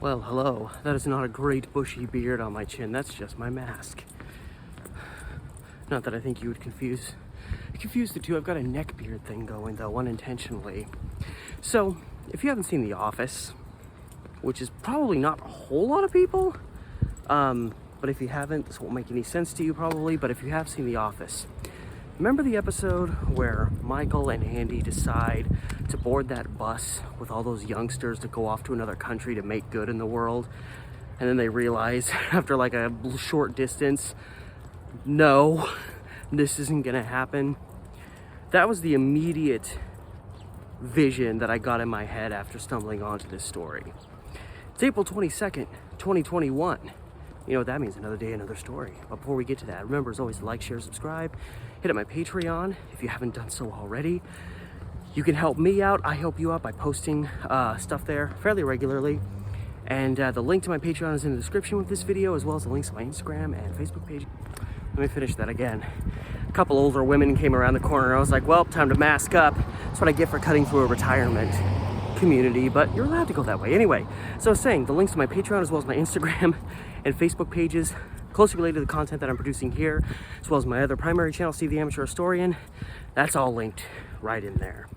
Well, hello. That is not a great bushy beard on my chin. That's just my mask. Not that I think you would confuse the two. I've got a neck beard thing going, though, unintentionally. So, if you haven't seen The Office, which is probably not a whole lot of people, but if you haven't, this won't make any sense to you probably, but if you have seen The Office, remember the episode where Michael and Andy decide to board that bus with all those youngsters to go off to another country to make good in the world? And then they realize after like a short distance, no, this isn't gonna happen. That was the immediate vision that I got in my head after stumbling onto this story. It's April 22nd, 2021. You know what that means, another day, another story. But before we get to that, remember as always to like, share, subscribe, hit up my Patreon if you haven't done so already. You can help me out, I help you out by posting stuff there fairly regularly. And the link to my Patreon is in the description with this video, as well as the links to my Instagram and Facebook page. Let me finish that again. A couple older women came around the corner. I was like, well, time to mask up. That's what I get for cutting through a retirement community, but you're allowed to go that way. Anyway, so I was saying, the links to my Patreon as well as my Instagram and Facebook pages, closely related to the content that I'm producing here, as well as my other primary channel, Steve the Amateur Historian, that's all linked right in there.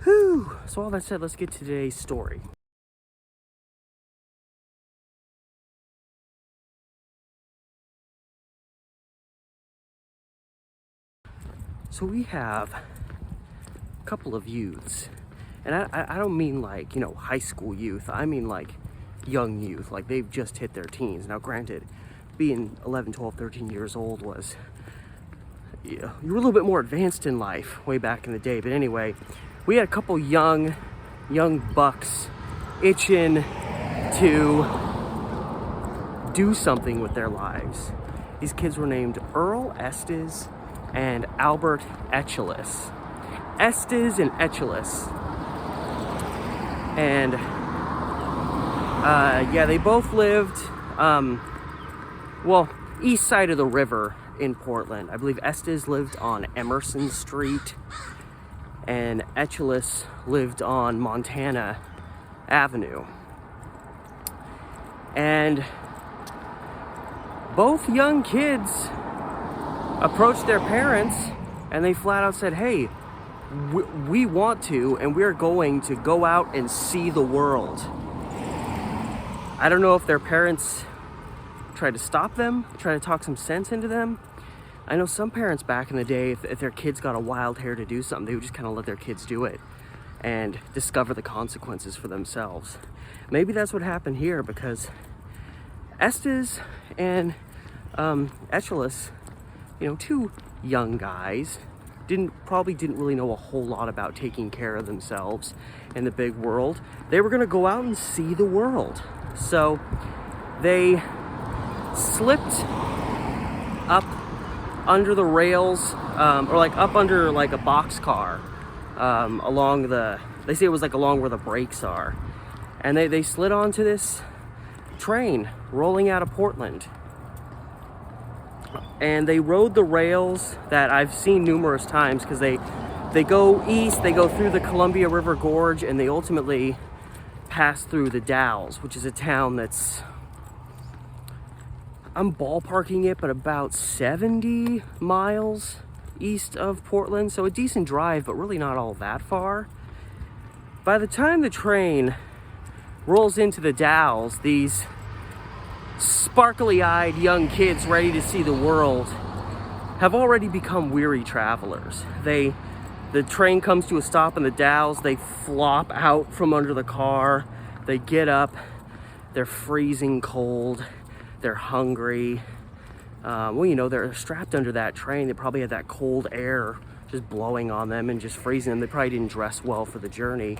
Whew. So all that said, let's get to today's story. So we have a couple of youths, and I don't mean like, you know, high school youth. I mean like young youth, like they've just hit their teens. Now granted, being 11, 12, 13 years old was, you were a little bit more advanced in life way back in the day. But anyway, we had a couple young bucks itching to do something with their lives. These kids were named Earl Estes and Albert Etchelis. Estes and Etchelis. And yeah, they both lived well, east side of the river in Portland. I believe Estes lived on Emerson Street and Etchelis lived on Montana Avenue. And both young kids approached their parents and they flat out said, hey, we want to, and we're going to go out and see the world. I don't know if their parents tried to stop them, try to talk some sense into them. I know some parents back in the day, if their kids got a wild hair to do something, they would just kind of let their kids do it and discover the consequences for themselves. Maybe that's what happened here, because Estes and Etchelis, you know, two young guys, probably didn't really know a whole lot about taking care of themselves in the big world. They were gonna go out and see the world. So they slipped up under the rails, or like up under like a boxcar, along they say it was like along where the brakes are. And they slid onto this train rolling out of Portland. And they rode the rails that I've seen numerous times, because they go east, they go through the Columbia River Gorge, and they ultimately pass through the Dalles, which is a town that's, I'm ballparking it, but about 70 miles east of Portland. So a decent drive, but really not all that far. By the time the train rolls into the Dalles, these sparkly-eyed young kids ready to see the world have already become weary travelers. The train comes to a stop in the Dalles, they flop out from under the car, they get up, they're freezing cold, they're hungry. Well, you know, they're strapped under that train, they probably had that cold air just blowing on them and just freezing them. They probably didn't dress well for the journey.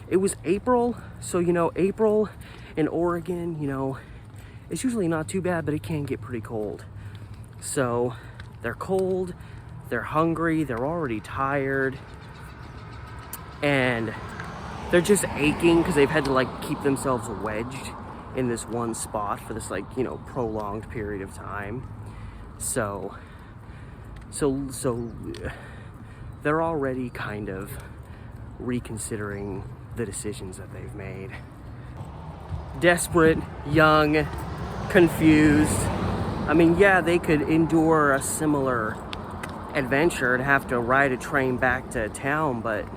It was April, so you know, April in Oregon, you know, it's usually not too bad, but it can get pretty cold. So they're cold, they're hungry, they're already tired, and they're just aching because they've had to like keep themselves wedged in this one spot for this, like, you know, prolonged period of time. So they're already kind of reconsidering the decisions that they've made. desperate, young, confused. I mean, yeah, they could endure a similar adventure and have to ride a train back to town, but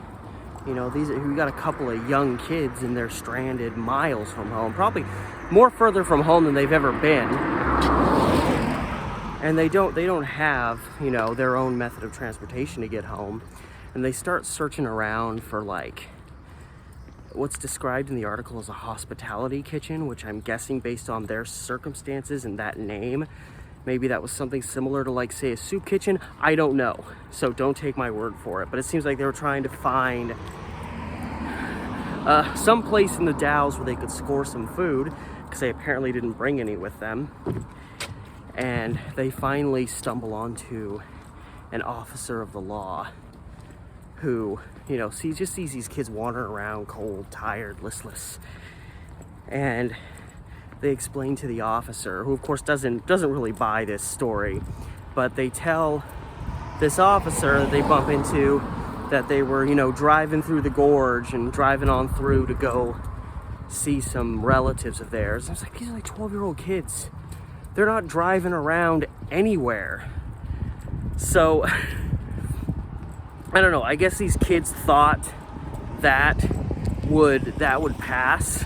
you know, we got a couple of young kids and they're stranded miles from home, probably more further from home than they've ever been. And they don't have, you know, their own method of transportation to get home. And they start searching around for like what's described in the article as a hospitality kitchen, which I'm guessing based on their circumstances and that name, maybe that was something similar to like, say, a soup kitchen. I don't know, so don't take my word for it. But it seems like they were trying to find some place in the Dalles where they could score some food, because they apparently didn't bring any with them. And they finally stumble onto an officer of the law who, you know, just sees these kids wandering around cold, tired, listless. And they explain to the officer, who of course doesn't really buy this story, but they tell this officer that they bump into that they were, you know, driving through the gorge and driving on through to go see some relatives of theirs. I was like, these are like 12-year-old kids. They're not driving around anywhere. So I don't know, I guess these kids thought that would pass.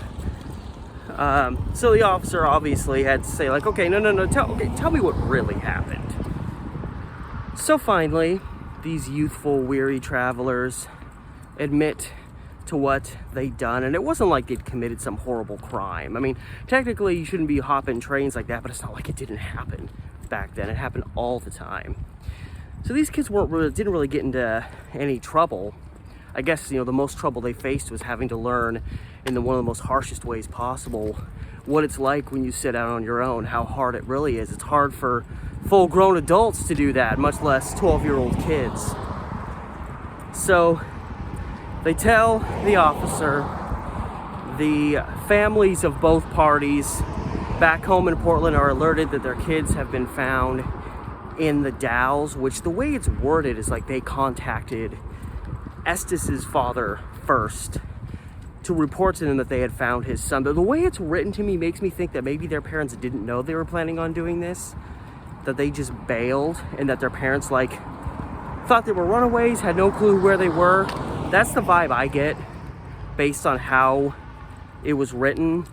So the officer obviously had to say like, okay, no, tell me what really happened. So finally, these youthful, weary travelers admit to what they'd done, and it wasn't like they'd committed some horrible crime. I mean, technically you shouldn't be hopping trains like that, but it's not like it didn't happen back then. It happened all the time. So these kids didn't really get into any trouble. I guess, you know, the most trouble they faced was having to learn in one of the most harshest ways possible what it's like when you sit out on your own, how hard it really is. It's hard for full-grown adults to do that, much less 12-year-old kids. So they tell the officer the families of both parties back home in Portland are alerted that their kids have been found in the Dalles, which the way it's worded is like they contacted Estes' father first to report to them that they had found his son. But the way it's written to me makes me think that maybe their parents didn't know they were planning on doing this, that they just bailed, and that their parents like thought they were runaways, had no clue where they were. That's the vibe I get based on how it was written.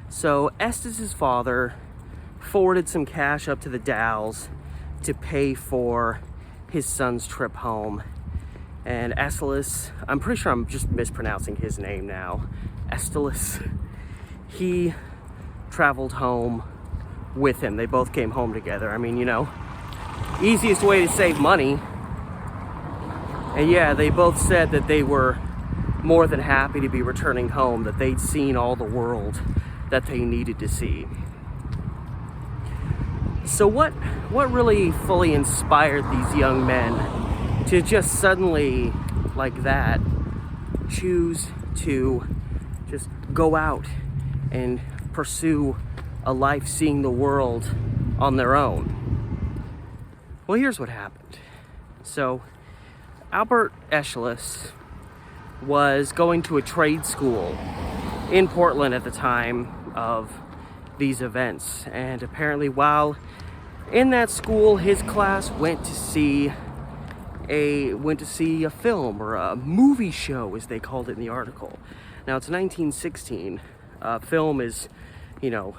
So Estes' father forwarded some cash up to the Dalles to pay for his son's trip home. And Estelis, I'm pretty sure I'm just mispronouncing his name now, Estelis, he traveled home with him. They both came home together. I mean, you know, easiest way to save money. And yeah, they both said that they were more than happy to be returning home, that they'd seen all the world that they needed to see. So what really fully inspired these young men to just suddenly, like that, choose to just go out and pursue a life seeing the world on their own? Well, here's what happened. So Albert Eschlis was going to a trade school in Portland at the time of these events, and apparently while in that school his class went to see a film, or a movie show as they called it in the article. Now it's 1916. Film is, you know,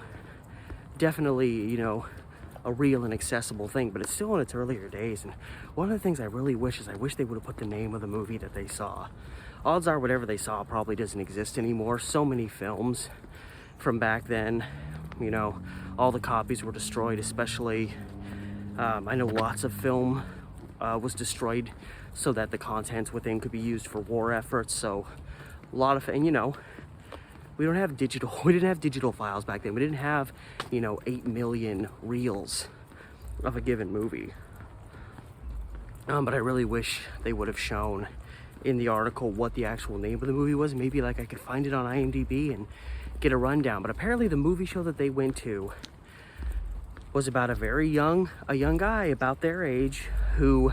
definitely, you know, a real and accessible thing, but it's still in its earlier days. And one of the things I really wish is I wish they would have put the name of the movie that they saw. Odds are whatever they saw probably doesn't exist anymore. So many films from back then, you know, all the copies were destroyed, especially I know lots of film was destroyed so that the contents within could be used for war efforts. So a lot of, and you know, we didn't have digital files back then. We didn't have, you know, 8 million reels of a given movie. But I really wish they would have shown in the article what the actual name of the movie was. Maybe like I could find it on IMDb and get a rundown. But apparently the movie show that they went to was about a young guy about their age who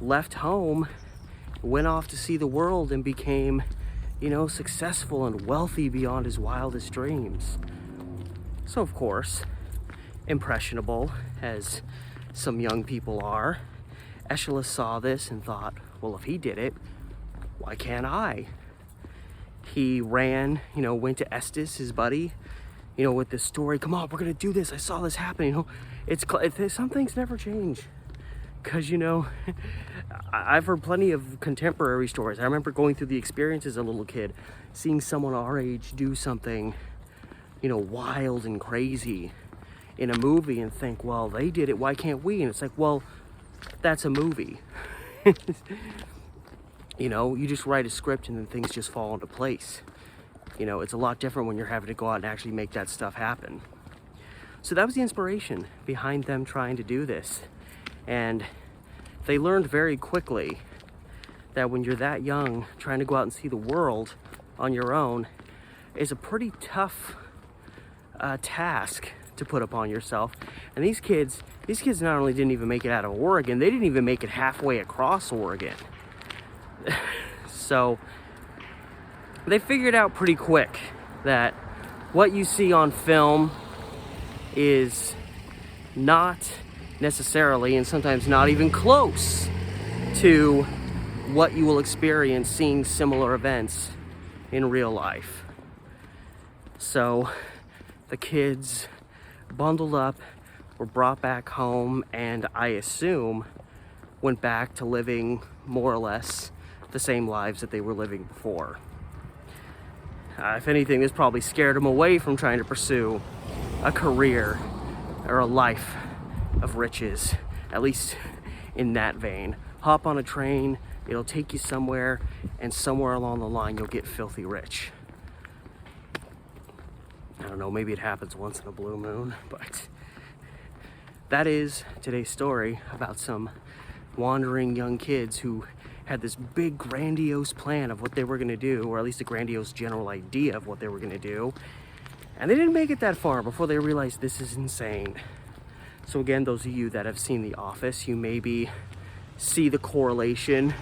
left home, went off to see the world, and became you know, successful and wealthy beyond his wildest dreams. So of course, impressionable as some young people are, Aeschylus saw this and thought, well, if he did it, why can't I? He ran, you know, went to Estes, his buddy, you know, with this story. Come on, we're gonna do this. I saw this happen. You know, some things never change, because you know, I've heard plenty of contemporary stories. I remember going through the experience as a little kid, seeing someone our age do something, you know, wild and crazy in a movie, and think, well, they did it. Why can't we? And it's like, well, that's a movie. You know, you just write a script and then things just fall into place. You know, it's a lot different when you're having to go out and actually make that stuff happen. So that was the inspiration behind them trying to do this. And they learned very quickly that when you're that young, trying to go out and see the world on your own is a pretty tough task to put upon yourself. And these kids not only didn't even make it out of Oregon, they didn't even make it halfway across Oregon. So they figured out pretty quick that what you see on film is not necessarily, and sometimes not even close to, what you will experience seeing similar events in real life. So the kids bundled up, were brought back home, and I assume went back to living more or less the same lives that they were living before. If anything, this probably scared them away from trying to pursue a career or a life of riches, at least in that vein. Hop on a train, it'll take you somewhere, and somewhere along the line you'll get filthy rich. I don't know, maybe it happens once in a blue moon, but that is today's story about some wandering young kids who had this big grandiose plan of what they were going to do, or at least a grandiose general idea of what they were going to do, and they didn't make it that far before they realized this is insane. So again, those of you that have seen The Office, you maybe see the correlation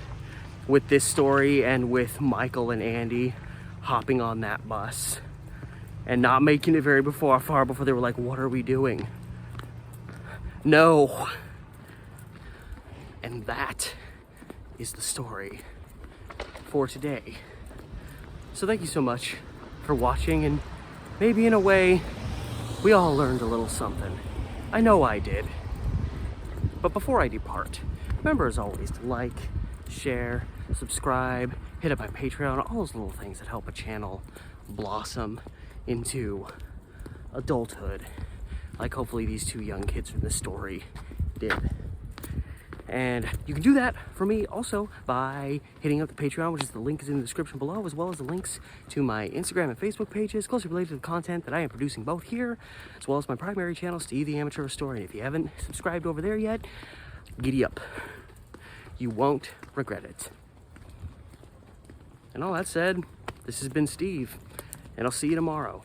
with this story and with Michael and Andy hopping on that bus and not making it very far before they were like, what are we doing? No. And that is the story for today. So thank you so much for watching, and maybe in a way we all learned a little something. I know I did. But before I depart, remember as always to like, share, subscribe, hit up my Patreon, all those little things that help a channel blossom into adulthood, like hopefully these two young kids from this story did. And you can do that for me also by hitting up the Patreon, which is the link is in the description below, as well as the links to my Instagram and Facebook pages, closely related to the content that I am producing both here, as well as my primary channel, Steve the Amateur Historian. If you haven't subscribed over there yet, giddy up. You won't regret it. And all that said, this has been Steve, and I'll see you tomorrow.